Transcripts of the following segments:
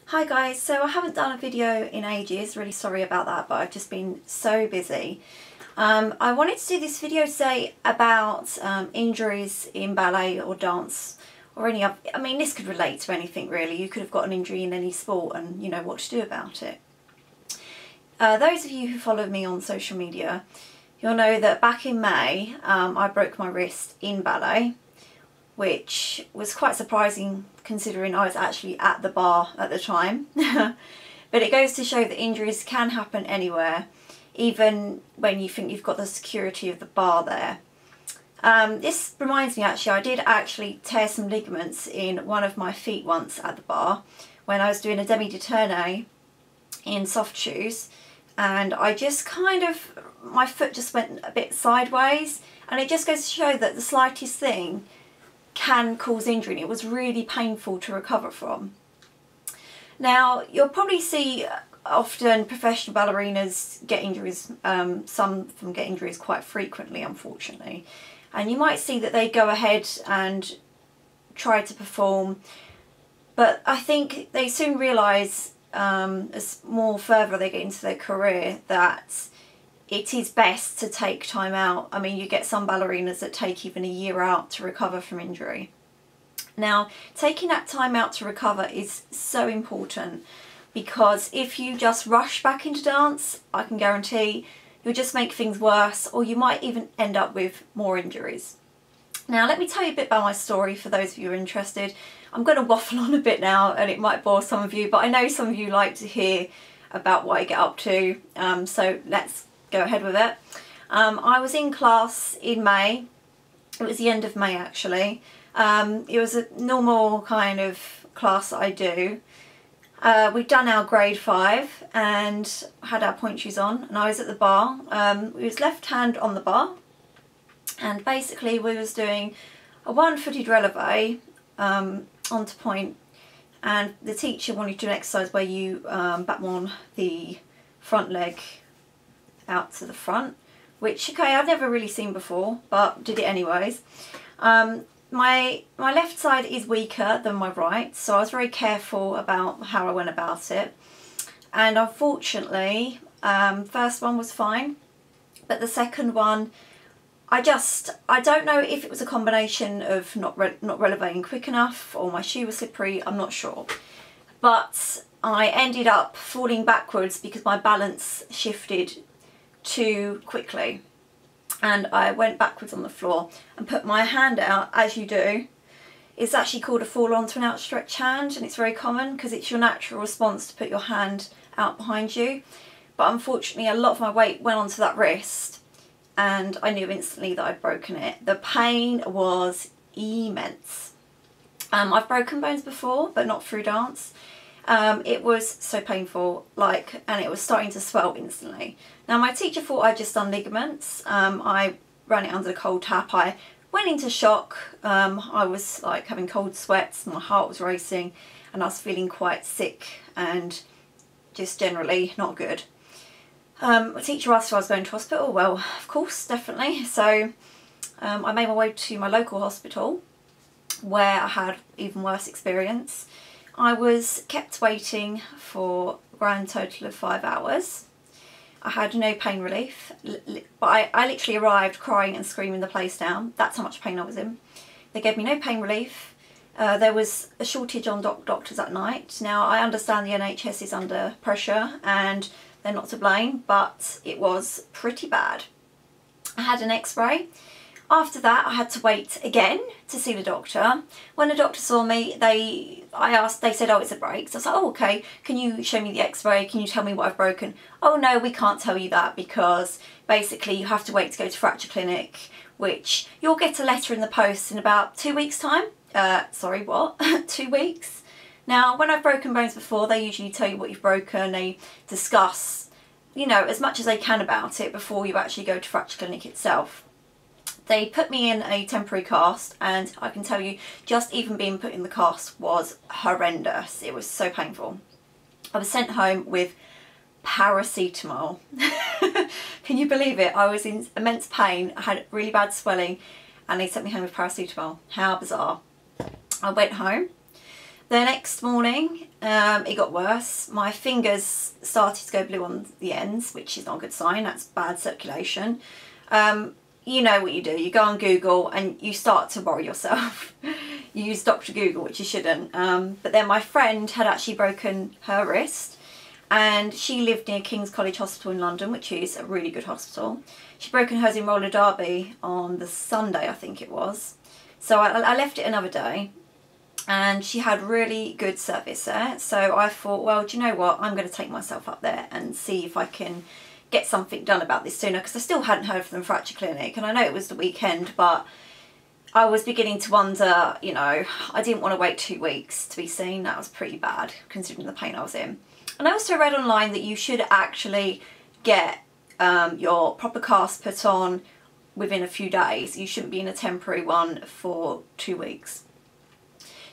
Hi guys, so I haven't done a video in ages, really sorry about that, but I've just been so busy. I wanted to do this video today about injuries in ballet or dance or any other. I mean, this could relate to anything really. You could have got an injury in any sport and you know what to do about it. Those of you who follow me on social media, you'll know that back in May I broke my wrist in ballet, which was quite surprising considering I was actually at the bar at the time. But it goes to show that injuries can happen anywhere, even when you think you've got the security of the bar there. This reminds me, actually, I did actually tear some ligaments in one of my feet once at the bar when I was doing a demi-de-tournée in soft shoes, and I just my foot just went a bit sideways, and it just goes to show that the slightest thing can cause injury, and it was really painful to recover from. Now, you'll probably see often professional ballerinas get injuries, some of them get injuries quite frequently, unfortunately, and you might see that they go ahead and try to perform, but I think they soon realise as more further they get into their career that it is best to take time out. I mean, you get some ballerinas that take even a year out to recover from injury. Now, taking that time out to recover is so important, because if you just rush back into dance, I can guarantee you'll just make things worse, or you might even end up with more injuries. Now, let me tell you a bit about my story for those of you who are interested. I'm going to waffle on a bit now and it might bore some of you, but I know some of you like to hear about what I get up to, so let's go ahead with it. I was in class in May. It was the end of May, actually. It was a normal kind of class that I do. We'd done our grade 5 and had our pointe shoes on, and I was at the bar. We was left hand on the bar, and basically we was doing a one-footed releve onto pointe, and the teacher wanted to do an exercise where you baton the front leg out to the front, which, okay, I'd never really seen before, but did it anyways. My left side is weaker than my right, so I was very careful about how I went about it, and unfortunately first one was fine, but the second one, I don't know if it was a combination of not relevating quick enough or my shoe was slippery, I'm not sure, but I ended up falling backwards because my balance shifted too quickly, and I went backwards on the floor and put my hand out, as you do. It's actually called a fall onto an outstretched hand, and it's very common because it's your natural response to put your hand out behind you, but unfortunately a lot of my weight went onto that wrist and I knew instantly that I'd broken it. The pain was immense. I've broken bones before, but not through dance. It was so painful, and it was starting to swell instantly. Now, my teacher thought I'd just done ligaments. I ran it under the cold tap. I went into shock. I was like having cold sweats, my heart was racing, and I was feeling quite sick and just generally not good. My teacher asked if I was going to hospital. Well, of course, definitely. So I made my way to my local hospital, where I had even worse experience. I was kept waiting for a grand total of 5 hours. I had no pain relief, but I literally arrived crying and screaming the place down. That's how much pain I was in. They gave me no pain relief. There was a shortage on doctors at night. Now, I understand the NHS is under pressure and they're not to blame, but it was pretty bad. I had an x-ray. After that, I had to wait again to see the doctor. When the doctor saw me, they said, oh, it's a break. So I was like, oh, okay, can you show me the x-ray? Can you tell me what I've broken? Oh, no, we can't tell you that because basically you have to wait to go to fracture clinic, which you'll get a letter in the post in about 2 weeks' time. Sorry, what? 2 weeks? Now, when I've broken bones before, they usually tell you what you've broken. They discuss, you know, as much as they can about it before you actually go to fracture clinic itself. They put me in a temporary cast, and I can tell you, just even being put in the cast was horrendous. It was so painful. I was sent home with paracetamol. Can you believe it? I was in immense pain. I had really bad swelling, and they sent me home with paracetamol. How bizarre. I went home. The next morning, it got worse. My fingers started to go blue on the ends, which is not a good sign. That's bad circulation. You know what you do. You go on Google and you start to worry yourself. You use Dr. Google, which you shouldn't. But then my friend had actually broken her wrist, and she lived near King's College Hospital in London, which is a really good hospital. She'd broken hers in roller derby on the Sunday, I think it was. So I left it another day. And she had really good service there, so I thought, well, do you know what, I'm going to take myself up there and see if I can get something done about this sooner, because I still hadn't heard from the fracture clinic, and I know it was the weekend, but I was beginning to wonder, you know, I didn't want to wait 2 weeks to be seen. That was pretty bad considering the pain I was in. And I also read online that you should actually get your proper cast put on within a few days. You shouldn't be in a temporary one for 2 weeks.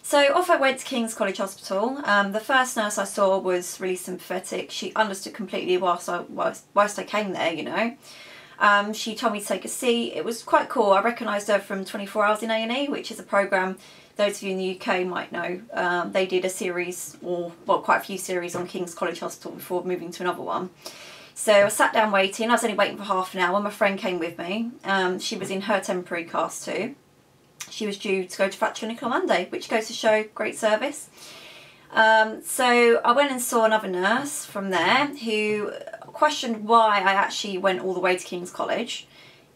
So off I went to King's College Hospital. The first nurse I saw was really sympathetic. She understood completely whilst I came there, you know. She told me to take a seat. It was quite cool. I recognised her from 24 Hours in A&E, which is a programme those of you in the UK might know. They did a series, or well, quite a few series on King's College Hospital before moving to another one. So I sat down waiting. I was only waiting for half an hour. My friend came with me. She was in her temporary cast too. She was due to go to fracture clinic on Monday, which goes to show great service. So I went and saw another nurse from there who questioned why I actually went all the way to King's College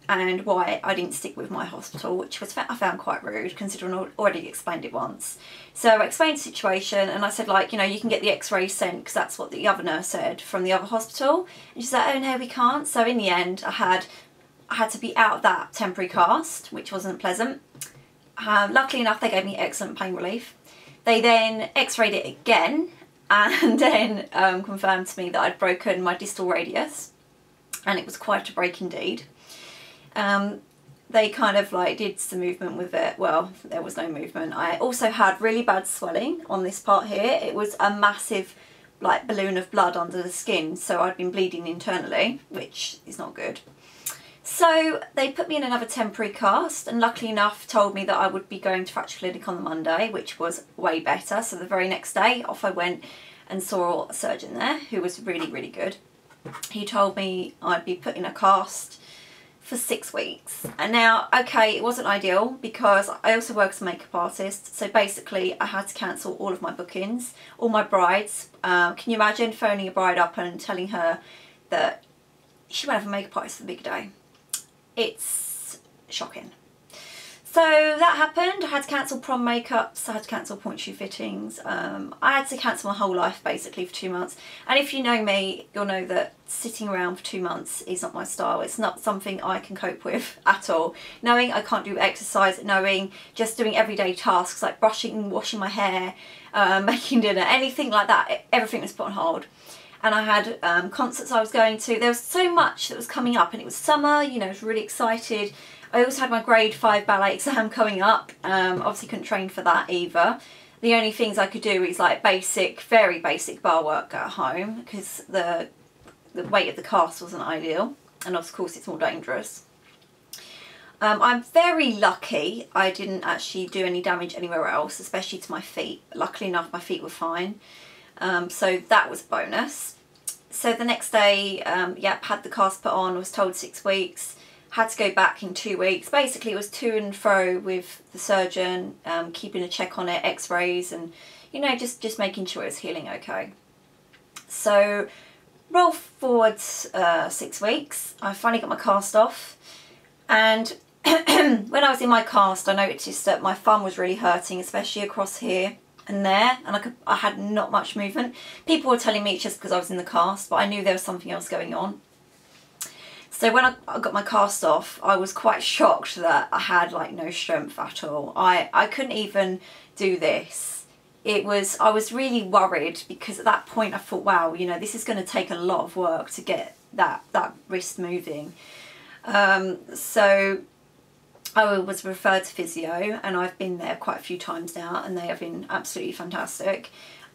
and why I didn't stick with my hospital, which was I found quite rude considering I already explained it once. So I explained the situation and I said, like, you know, you can get the x-ray sent, because that's what the other nurse said, from the other hospital. And she said, oh no, we can't. So in the end I had to be out of that temporary cast, which wasn't pleasant. Luckily enough, they gave me excellent pain relief. They then x-rayed it again and then confirmed to me that I'd broken my distal radius, and it was quite a break indeed. They kind of like did some movement with it. Well, there was no movement. I also had really bad swelling on this part here. It was a massive like balloon of blood under the skin, so I'd been bleeding internally, which is not good. So they put me in another temporary cast, and luckily enough told me that I would be going to fracture clinic on the Monday, which was way better. So the very next day off I went and saw a surgeon there who was really, really good. He told me I'd be put in a cast for 6 weeks. And now, okay, it wasn't ideal because I also work as a makeup artist. So basically I had to cancel all of my bookings, all my brides. Can you imagine phoning a bride up and telling her that she won't have a makeup artist for the big day? It's shocking. So that happened. I had to cancel prom makeups, I had to cancel point shoe fittings. I had to cancel my whole life basically for 2 months. And if you know me, you'll know that sitting around for 2 months is not my style. It's not something I can cope with at all. Knowing I can't do exercise, knowing just doing everyday tasks like brushing, washing my hair, making dinner, anything like that, everything was put on hold. And I had concerts I was going to. There was so much that was coming up, and it was summer, you know, I was really excited. I also had my grade 5 ballet exam coming up. Obviously couldn't train for that either. The only things I could do is like basic, very basic bar work at home, because the weight of the cast wasn't ideal, and of course it's more dangerous. I'm very lucky I didn't actually do any damage anywhere else, especially to my feet. Luckily enough, my feet were fine. So that was a bonus. So the next day, yep, had the cast put on, was told 6 weeks, had to go back in 2 weeks. Basically it was to and fro with the surgeon, keeping a check on it, x-rays, and you know, just making sure it was healing okay. So roll forward 6 weeks, I finally got my cast off, and when I was in my cast I noticed that my thumb was really hurting, especially across here and there, and I had not much movement. People were telling me it's just because I was in the cast, but I knew there was something else going on. So when I got my cast off, I was quite shocked that I had like no strength at all. I couldn't even do this. I was really worried, because at that point I thought, wow, you know, this is going to take a lot of work to get that wrist moving. So I was referred to physio, and I've been there quite a few times now, and they have been absolutely fantastic.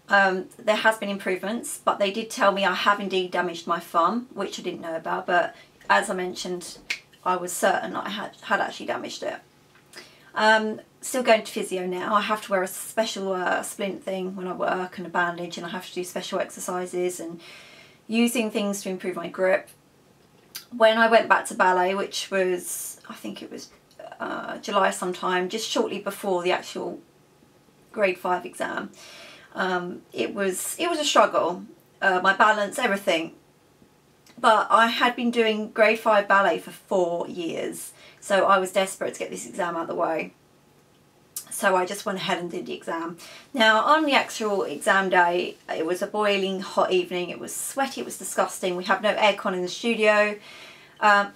There has been improvements, but they did tell me I have indeed damaged my thumb, which I didn't know about, but as I mentioned, I was certain I had actually damaged it. still going to physio now. I have to wear a special splint thing when I work and a bandage, and I have to do special exercises and using things to improve my grip. When I went back to ballet, which was, I think it was July sometime, just shortly before the actual grade 5 exam, it was a struggle, my balance, everything. But I had been doing grade 5 ballet for 4 years, so I was desperate to get this exam out of the way. So I just went ahead and did the exam. Now, on the actual exam day, it was a boiling hot evening. It was sweaty, it was disgusting. We have no aircon in the studio.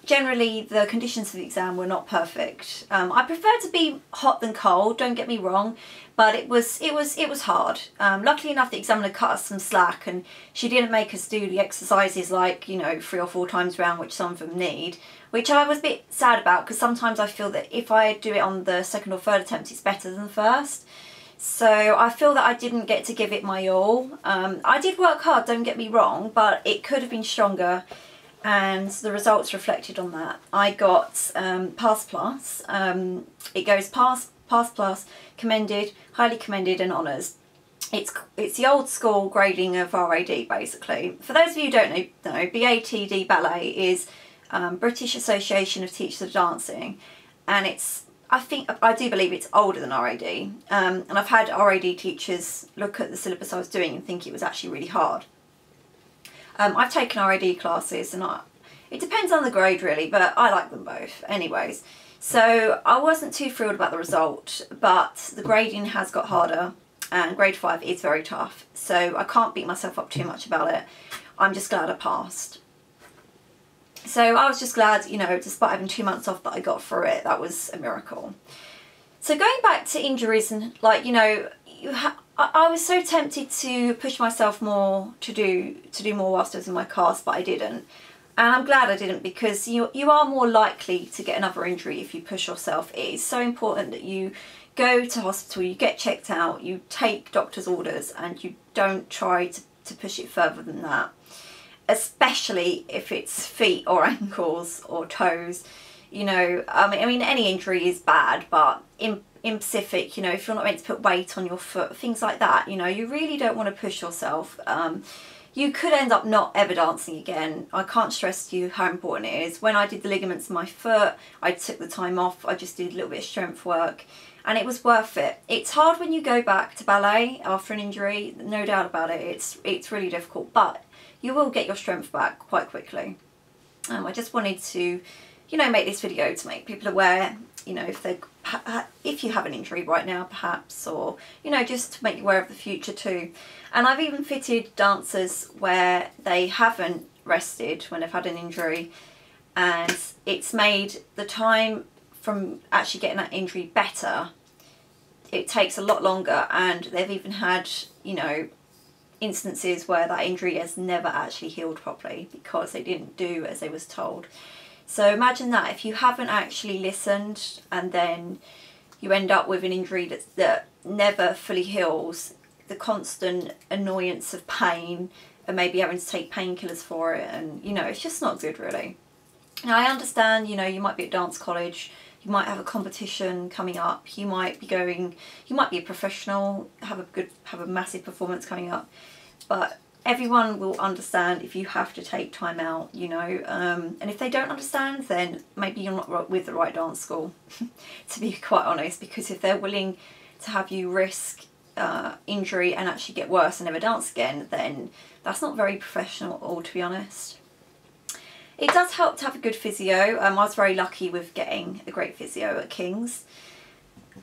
Generally, the conditions for the exam were not perfect. I prefer to be hot than cold, don't get me wrong, but it was hard. Luckily enough, the examiner cut us some slack, and she didn't make us do the exercises like, you know, 3 or 4 times round, which some of them need, which I was a bit sad about, because sometimes I feel that if I do it on the 2nd or 3rd attempt, it's better than the 1st. So I feel that I didn't get to give it my all. I did work hard, don't get me wrong, but it could have been stronger. And the results reflected on that. I got pass plus. It goes pass plus, commended, highly commended, and honours. It's the old school grading of RAD basically. For those of you who don't know, BATD Ballet is British Association of Teachers of Dancing, and I do believe it's older than RAD. And I've had RAD teachers look at the syllabus I was doing and think it was actually really hard. I've taken RAD classes, and it depends on the grade really, but I like them both anyways. So I wasn't too thrilled about the result, but the grading has got harder, and grade 5 is very tough. So I can't beat myself up too much about it. I'm just glad I passed. So I was just glad, you know, despite having 2 months off, that I got through it. That was a miracle. So going back to injuries, and like, you know, I was so tempted to push myself more to do more whilst I was in my cast, but I didn't. And I'm glad I didn't, because you are more likely to get another injury if you push yourself. It is so important that you go to hospital, you get checked out, you take doctor's orders, and you don't try to push it further than that. Especially if it's feet or ankles or toes. You know, I mean any injury is bad, but in specific, you know, if you're not meant to put weight on your foot, things like that, you know, you really don't want to push yourself. You could end up not ever dancing again. I can't stress to you how important it is. When I did the ligaments in my foot, I took the time off. I just did a little bit of strength work, and it was worth it. It's hard when you go back to ballet after an injury, no doubt about it. It's really difficult, but you will get your strength back quite quickly. I just wanted to, you know, make this video to make people aware, you know, if you have an injury right now perhaps, or, you know, just to make you aware of the future too. And I've even fitted dancers where they haven't rested when they've had an injury, and it's made the time from actually getting that injury better. It takes a lot longer, and they've even had, you know, instances where that injury has never actually healed properly because they didn't do as they was told. So imagine that, if you haven't actually listened and then you end up with an injury that never fully heals, the constant annoyance of pain, and maybe having to take painkillers for it, and, you know, it's just not good really. Now I understand, you know, you might be at dance college, you might have a competition coming up, you might be a professional, have a massive performance coming up, but everyone will understand if you have to take time out, you know, and if they don't understand, then maybe you're not with the right dance school, to be quite honest, because if they're willing to have you risk injury and actually get worse and never dance again, then that's not very professional at all, to be honest. It does help to have a good physio. I was very lucky with getting a great physio at King's.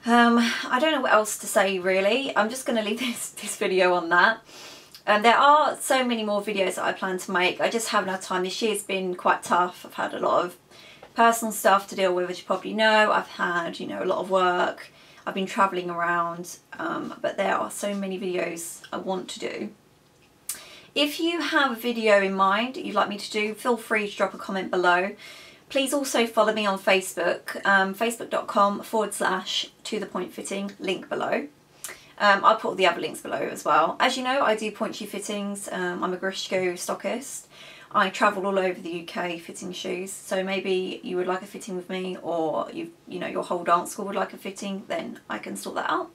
I don't know what else to say really. I'm just going to leave this video on that. There are so many more videos that I plan to make. I just haven't had time. This year's been quite tough. I've had a lot of personal stuff to deal with, as you probably know. I've had, you know, a lot of work. I've been travelling around, but there are so many videos I want to do. If you have a video in mind you'd like me to do, feel free to drop a comment below. Please also follow me on Facebook, facebook.com/tothepointefitting, link below. I'll put all the other links below as well. As you know, I do Pointe fittings. I'm a Grishko stockist. I travel all over the UK fitting shoes, so maybe you would like a fitting with me, or you know your whole dance school would like a fitting, then I can sort that out.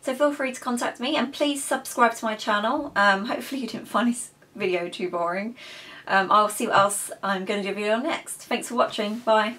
So feel free to contact me, and please subscribe to my channel. Hopefully you didn't find this video too boring. I'll see what else I'm going to do a video on next. Thanks for watching. Bye.